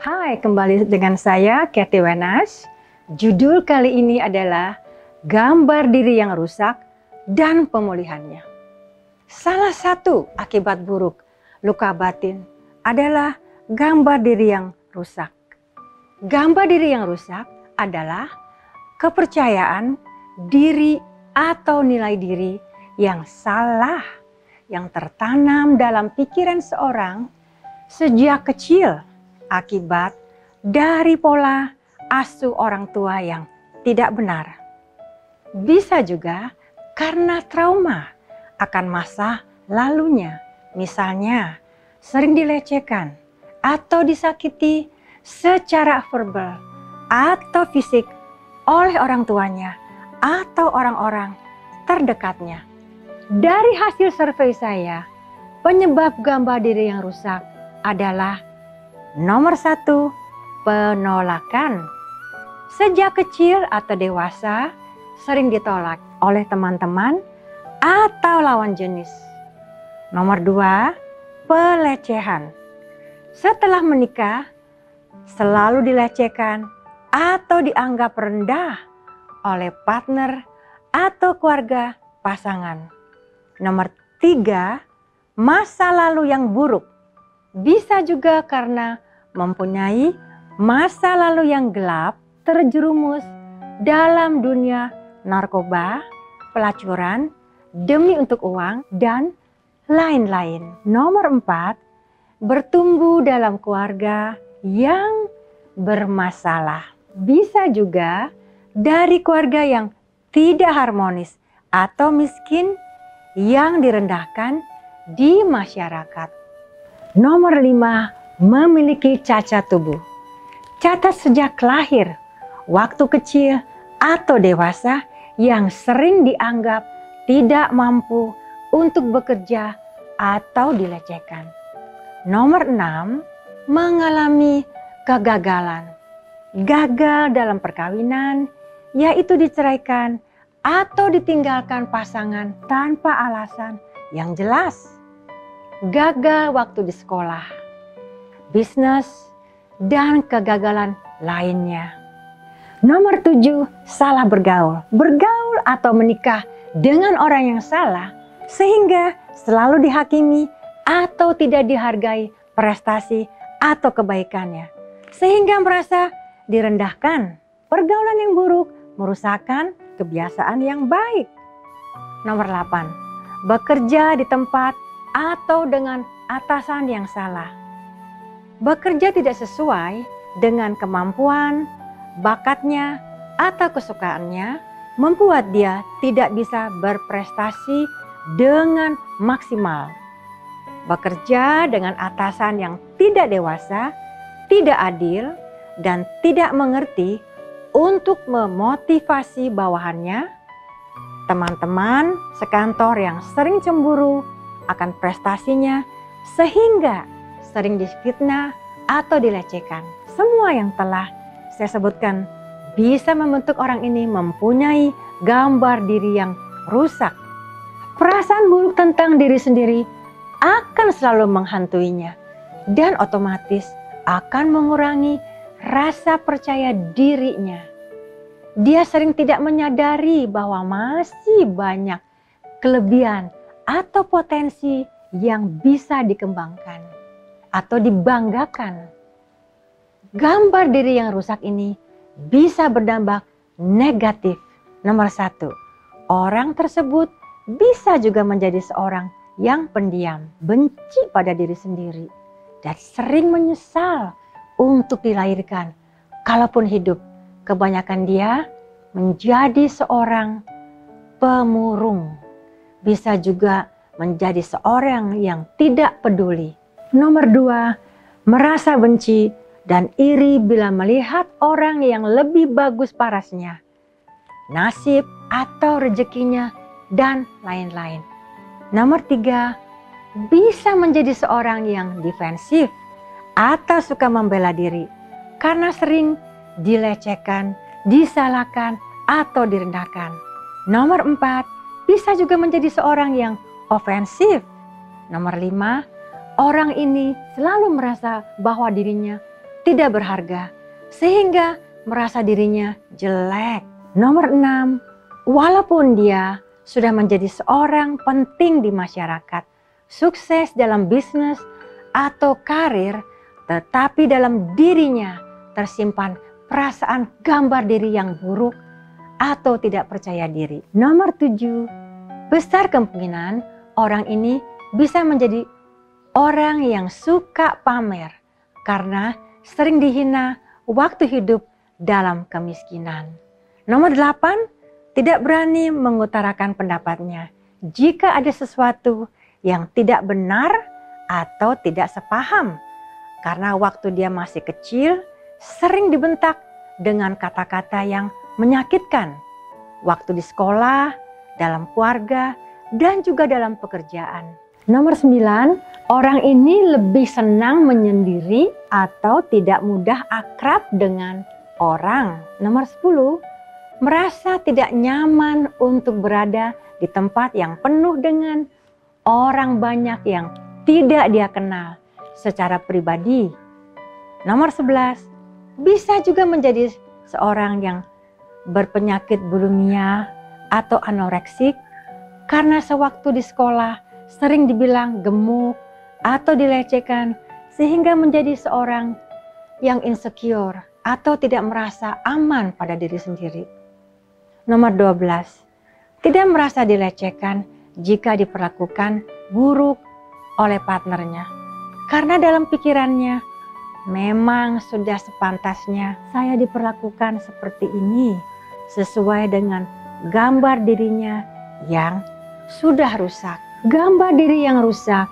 Hai, kembali dengan saya Kathy Wenas. Judul kali ini adalah Gambar Diri yang Rusak dan Pemulihannya. Salah satu akibat buruk luka batin adalah gambar diri yang rusak. Gambar diri yang rusak adalah kepercayaan diri atau nilai diri yang salah yang tertanam dalam pikiran seorang sejak kecil akibat dari pola asuh orang tua yang tidak benar. Bisa juga karena trauma akan masa lalunya, misalnya sering dilecehkan atau disakiti secara verbal atau fisik oleh orang tuanya atau orang-orang terdekatnya. Dari hasil survei saya, penyebab gambar diri yang rusak adalah nomor 1, penolakan. Sejak kecil atau dewasa sering ditolak oleh teman-teman atau lawan jenis. Nomor 2, pelecehan. Setelah menikah, selalu dilecehkan atau dianggap rendah oleh partner atau keluarga pasangan. Nomor 3, masa lalu yang buruk. Bisa juga karena mempunyai masa lalu yang gelap, terjerumus dalam dunia narkoba, pelacuran, demi untuk uang, dan lain-lain. Nomor 4, bertumbuh dalam keluarga yang bermasalah. Bisa juga dari keluarga yang tidak harmonis atau miskin yang direndahkan di masyarakat. Nomor 5, memiliki cacat tubuh. Cacat sejak lahir, waktu kecil atau dewasa yang sering dianggap tidak mampu untuk bekerja atau dilecehkan. Nomor 6, mengalami kegagalan. Gagal dalam perkawinan, yaitu diceraikan atau ditinggalkan pasangan tanpa alasan yang jelas. Gagal waktu di sekolah, bisnis, dan kegagalan lainnya. Nomor 7, salah bergaul. Bergaul atau menikah dengan orang yang salah sehingga selalu dihakimi atau tidak dihargai prestasi atau kebaikannya. Sehingga merasa direndahkan. Pergaulan yang buruk merusakkan kebiasaan yang baik. Nomor 8, bekerja di tempat atau dengan atasan yang salah. Bekerja tidak sesuai dengan kemampuan, bakatnya, atau kesukaannya membuat dia tidak bisa berprestasi dengan maksimal. Bekerja dengan atasan yang tidak dewasa, tidak adil, dan tidak mengerti untuk memotivasi bawahannya. Teman-teman sekantor yang sering cemburu akan prestasinya sehingga sering difitnah atau dilecehkan. Semua yang telah saya sebutkan bisa membentuk orang ini mempunyai gambar diri yang rusak. Perasaan buruk tentang diri sendiri akan selalu menghantuinya dan otomatis akan mengurangi rasa percaya dirinya. Dia sering tidak menyadari bahwa masih banyak kelebihan atau potensi yang bisa dikembangkan atau dibanggakan. Gambar diri yang rusak ini bisa berdampak negatif. Nomor 1, orang tersebut bisa juga menjadi seorang yang pendiam, benci pada diri sendiri, dan sering menyesal untuk dilahirkan. Kalaupun hidup, kebanyakan dia menjadi seorang pemurung. Bisa juga menjadi seorang yang tidak peduli. Nomor 2, merasa benci dan iri bila melihat orang yang lebih bagus parasnya, nasib atau rezekinya, dan lain-lain. Nomor 3, bisa menjadi seorang yang defensif atau suka membela diri karena sering dilecehkan, disalahkan, atau direndahkan. Nomor 4, bisa juga menjadi seorang yang ofensif. Nomor 5, orang ini selalu merasa bahwa dirinya tidak berharga, sehingga merasa dirinya jelek. Nomor 6, walaupun dia sudah menjadi seorang penting di masyarakat, sukses dalam bisnis atau karir, tetapi dalam dirinya tersimpan perasaan gambar diri yang buruk atau tidak percaya diri. Nomor 7, besar kemungkinan orang ini bisa menjadi orang yang suka pamer karena sering dihina waktu hidup dalam kemiskinan. Nomor 8, tidak berani mengutarakan pendapatnya jika ada sesuatu yang tidak benar atau tidak sepaham. Karena waktu dia masih kecil, sering dibentak dengan kata-kata yang menyakitkan. Waktu di sekolah, dalam keluarga, dan juga dalam pekerjaan. Nomor 9, orang ini lebih senang menyendiri atau tidak mudah akrab dengan orang. Nomor 10, merasa tidak nyaman untuk berada di tempat yang penuh dengan orang banyak yang tidak dia kenal secara pribadi. Nomor 11, bisa juga menjadi seorang yang berpenyakit bulimia atau anoreksik karena sewaktu di sekolah sering dibilang gemuk atau dilecehkan sehingga menjadi seorang yang insecure atau tidak merasa aman pada diri sendiri. Nomor 12, tidak merasa dilecehkan jika diperlakukan buruk oleh partnernya. Karena dalam pikirannya, memang sudah sepantasnya saya diperlakukan seperti ini sesuai dengan gambar dirinya yang sudah rusak. Gambar diri yang rusak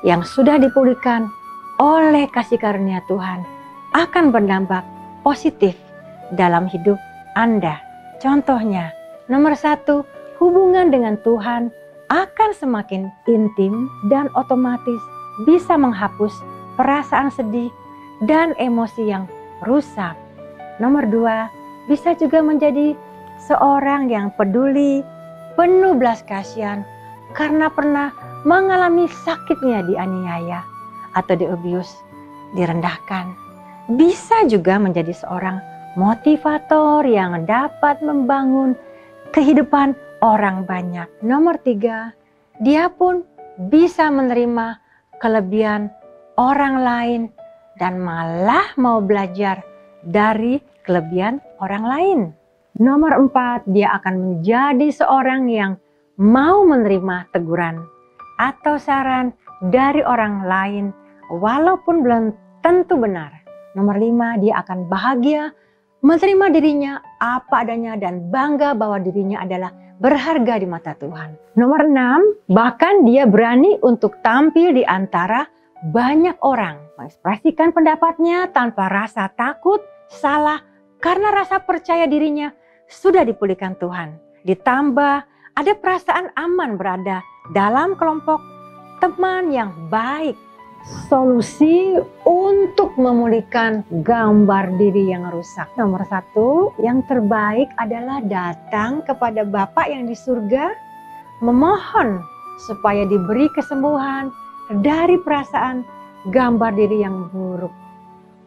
yang sudah dipulihkan oleh kasih karunia Tuhan akan berdampak positif dalam hidup Anda. Contohnya, nomor 1, hubungan dengan Tuhan akan semakin intim dan otomatis bisa menghapus perasaan sedih dan emosi yang rusak. Nomor 2, bisa juga menjadi seorang yang peduli, penuh belas kasihan karena pernah mengalami sakitnya dianiaya atau diabuse, direndahkan. Bisa juga menjadi seorang motivator yang dapat membangun kehidupan orang banyak. Nomor 3, dia pun bisa menerima kelebihan orang lain dan malah mau belajar dari kelebihan orang lain. Nomor 4, dia akan menjadi seorang yang mau menerima teguran atau saran dari orang lain walaupun belum tentu benar. Nomor 5, dia akan bahagia menerima dirinya apa adanya dan bangga bahwa dirinya adalah berharga di mata Tuhan. Nomor 6, bahkan dia berani untuk tampil di antara banyak orang, mengekspresikan pendapatnya tanpa rasa takut, salah, karena rasa percaya dirinya sudah dipulihkan Tuhan. Ditambah ada perasaan aman berada dalam kelompok teman yang baik. Solusi untuk memulihkan gambar diri yang rusak. Nomor 1, yang terbaik adalah datang kepada Bapa yang di surga, memohon supaya diberi kesembuhan dari perasaan gambar diri yang buruk.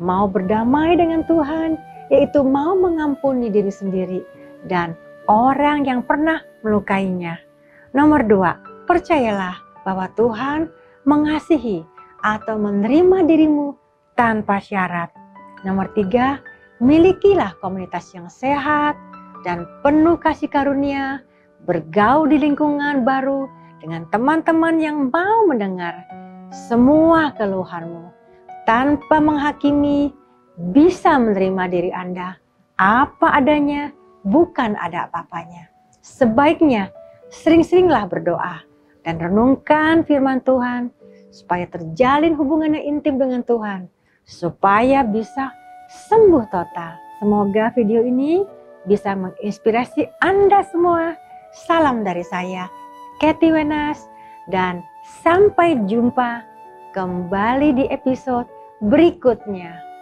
Mau berdamai dengan Tuhan, yaitu mau mengampuni diri sendiri dan orang yang pernah melukainya. Nomor 2, percayalah bahwa Tuhan mengasihi atau menerima dirimu tanpa syarat. Nomor 3, milikilah komunitas yang sehat dan penuh kasih karunia, bergaul di lingkungan baru dengan teman-teman yang mau mendengar semua keluhanmu tanpa menghakimi, bisa menerima diri Anda apa adanya, bukan ada apa-apanya. Sebaiknya sering-seringlah berdoa dan renungkan firman Tuhan supaya terjalin hubungan yang intim dengan Tuhan, supaya bisa sembuh total. Semoga video ini bisa menginspirasi Anda semua. Salam dari saya, Kathy Wenas, dan sampai jumpa kembali di episode berikutnya.